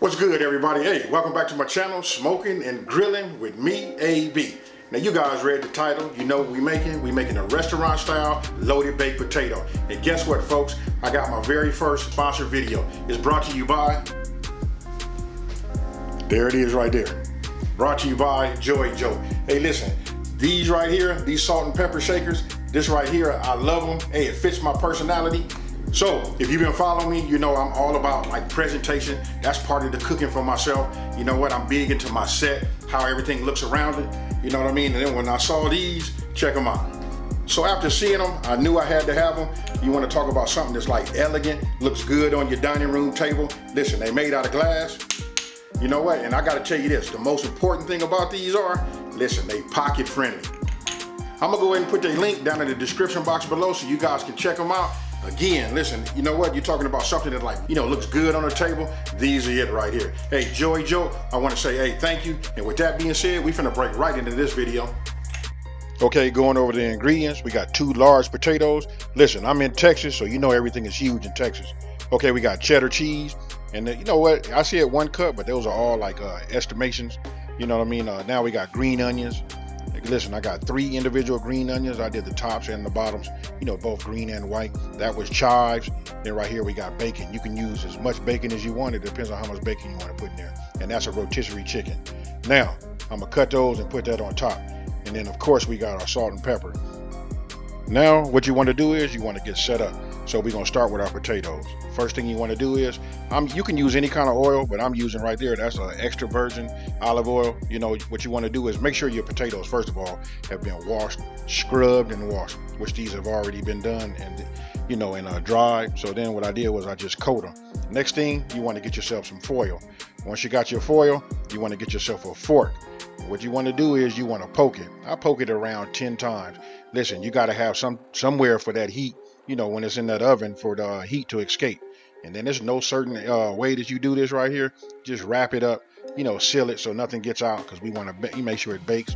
What's good, everybody? Hey, welcome back to my channel, Smoking and Grilling with me, AB. Now you guys read the title, you know what we making a restaurant style loaded baked potato. And guess what, folks? I got my very first sponsored video. It's brought to you by, there it is right there. Brought to you by JoyJolt. Hey, listen, these right here, these salt and pepper shakers, this right here, I love them. Hey, it fits my personality. So if you've been following me, you know I'm all about like presentation. That's part of the cooking for myself. You know what, I'm big into my set, how everything looks around it. You know what I mean? And then when I saw these, check them out. So after seeing them, I knew I had to have them. You want to talk about something that's like elegant, looks good on your dining room table. Listen, they made out of glass. You know what, and I gotta tell you this, the most important thing about these are, listen, they pocket friendly. I'm gonna go ahead and put their link down in the description box below so you guys can check them out. Again, listen, you know what? You're talking about something that like, you know, looks good on the table. These are it right here. Hey, JoyJolt, I want to say, hey, thank you. And with that being said, we finna break right into this video. Okay, going over the ingredients, we got 2 large potatoes. Listen, I'm in Texas, so you know everything is huge in Texas. Okay, we got cheddar cheese. And you know what? I see it 1 cup, but those are all like estimations. You know what I mean? Now we got green onions. Listen, I got 3 individual green onions. I did the tops and the bottoms, you know, both green and white. That was chives. Then right here we got bacon. You can use as much bacon as you want. It depends on how much bacon you want to put in there. And that's a rotisserie chicken. Now, I'm gonna cut those and put that on top. And then of course we got our salt and pepper. Now, what you want to do is you want to get set up. So we're gonna start with our potatoes. First thing you want to do is, you can use any kind of oil, but I'm using right there, that's an extra virgin olive oil. You know, what you want to do is make sure your potatoes, first of all, have been washed, scrubbed and washed, which these have already been done and, you know, and dried. So then what I did was I just coat them. Next thing, you want to get yourself some foil. Once you got your foil, you want to get yourself a fork. What you want to do is you want to poke it. I poke it around 10 times. Listen, you got to have somewhere for that heat, you know, when it's in that oven, for the heat to escape. And then there's no certain way that you do this right here. Just wrap it up, you know, seal it so nothing gets out, because we want to make sure it bakes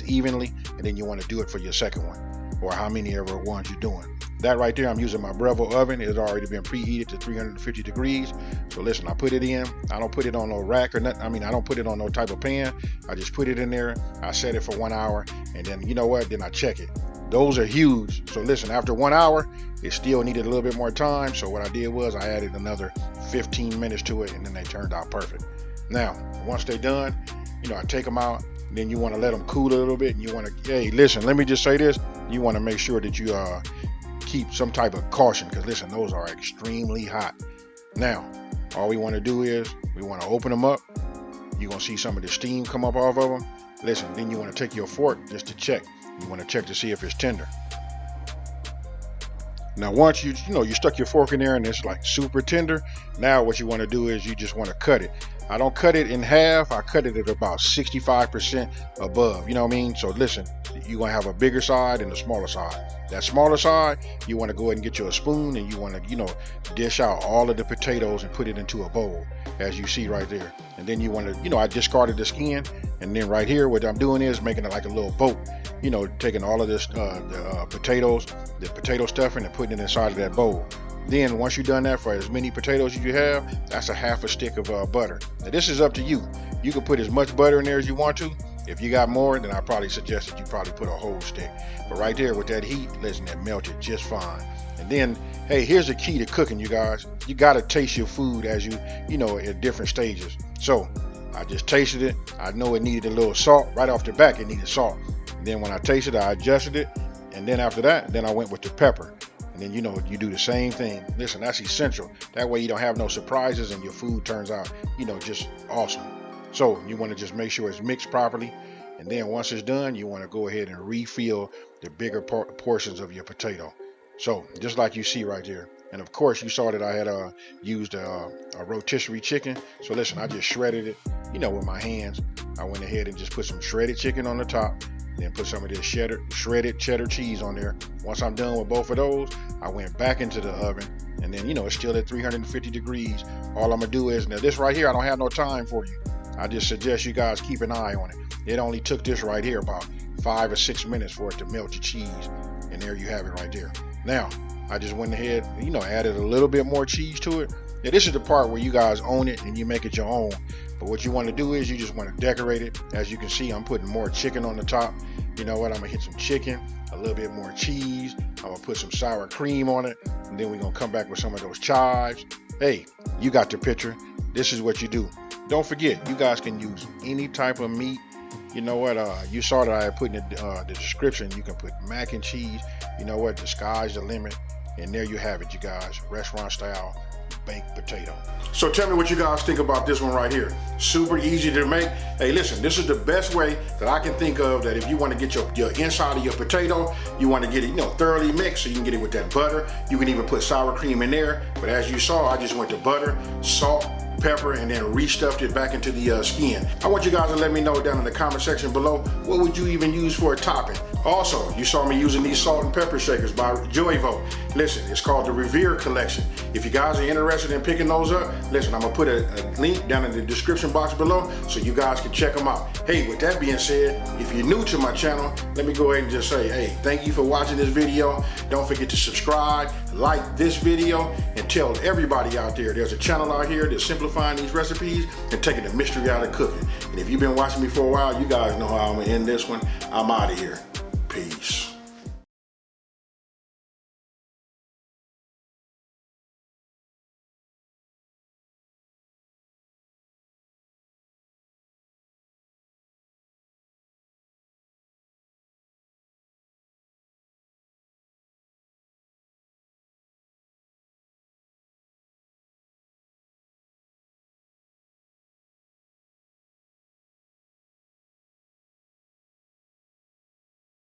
evenly. And then you want to do it for your second one, or how many ever ones you're doing. That right there, I'm using my Breville oven. It's already been preheated to 350 degrees. So listen, I put it in. I don't put it on no rack or nothing. I mean, I don't put it on no type of pan. I just put it in there. I set it for 1 hour, and then you know what? Then I check it. Those are huge. So listen, after 1 hour, it still needed a little bit more time. So what I did was I added another 15 minutes to it, and then they turned out perfect. Now, once they're done, you know, I take them out. Then you want to let them cool a little bit, and you want to, hey, listen, let me just say this. You want to make sure that you keep some type of caution, because listen, those are extremely hot. Now, all we want to do is we want to open them up. You're going to see some of the steam come up off of them. Listen, then you want to take your fork just to check. You want to check to see if it's tender. Now, once you stuck your fork in there and it's like super tender, now what you want to do is you just want to cut it. I don't cut it in half. I cut it at about 65% above. You know what I mean? So listen, you're going to have a bigger side and a smaller side. That smaller side, you want to go ahead and get you a spoon, and you want to, you know, dish out all of the potatoes and put it into a bowl, as you see right there. And then you want to, you know, I discarded the skin, and then right here, what I'm doing is making it like a little boat. You know, taking all of this, potatoes, the potato stuffing, and putting it inside of that bowl. Then once you've done that for as many potatoes as you have, that's a half a stick of butter. Now this is up to you. You can put as much butter in there as you want to. If you got more, then I probably suggest that you probably put a whole stick. But right there with that heat, listen, it melted just fine. And then, hey, here's the key to cooking, you guys. You got to taste your food as you know, at different stages. So I just tasted it. I know it needed a little salt. Right off the back, it needed salt. And then when I tasted it, I adjusted it. And then after that, then I went with the pepper. And then, you know, you do the same thing. Listen, that's essential. That way you don't have no surprises and your food turns out, you know, just awesome. So you want to just make sure it's mixed properly. And then once it's done, you want to go ahead and refill the bigger portions of your potato. So just like you see right there. And of course, you saw that I had used a rotisserie chicken. So listen, I just shredded it, you know, with my hands. I went ahead and just put some shredded chicken on the top. Then put some of this shredded cheddar cheese on there. Once I'm done with both of those, I went back into the oven, and then, you know, it's still at 350 degrees. All I'm gonna do is, now this right here, I don't have no time for you. I just suggest you guys keep an eye on it. It only took this right here about 5 or 6 minutes for it to melt your cheese, and there you have it right there. Now, I just went ahead, you know, added a little bit more cheese to it, Now this is the part where you guys own it and you make it your own. But what you want to do is you just want to decorate it. As you can see, I'm putting more chicken on the top. You know what? I'm gonna hit some chicken, a little bit more cheese. I'm gonna put some sour cream on it, and then we're gonna come back with some of those chives. Hey, you got the picture. This is what you do. Don't forget, you guys can use any type of meat. You know what? You saw that I put in the description. You can put mac and cheese. You know what? The sky's the limit. And there you have it, you guys. Restaurant style baked potato. So tell me what you guys think about this one right here. Super easy to make. Hey, listen, this is the best way that I can think of that if you want to get your inside of your potato, you want to get it, thoroughly mixed so you can get it with that butter. You can even put sour cream in there. But as you saw, I just went to butter, salt, pepper, and then restuffed it back into the skin. I want you guys to let me know down in the comment section below, what would you even use for a topping? Also, you saw me using these salt and pepper shakers by JoyJolt. Listen, it's called the Revere Collection. If you guys are interested in picking those up, listen, I'm gonna put a link down in the description box below so you guys can check them out. Hey, with that being said, if you're new to my channel, let me go ahead and just say, hey, thank you for watching this video. Don't forget to subscribe, like this video, and tell everybody out there there's a channel out here that's simplifying these recipes and taking the mystery out of cooking. And if you've been watching me for a while, you guys know how I'm gonna end this one. I'm out of here. Peace.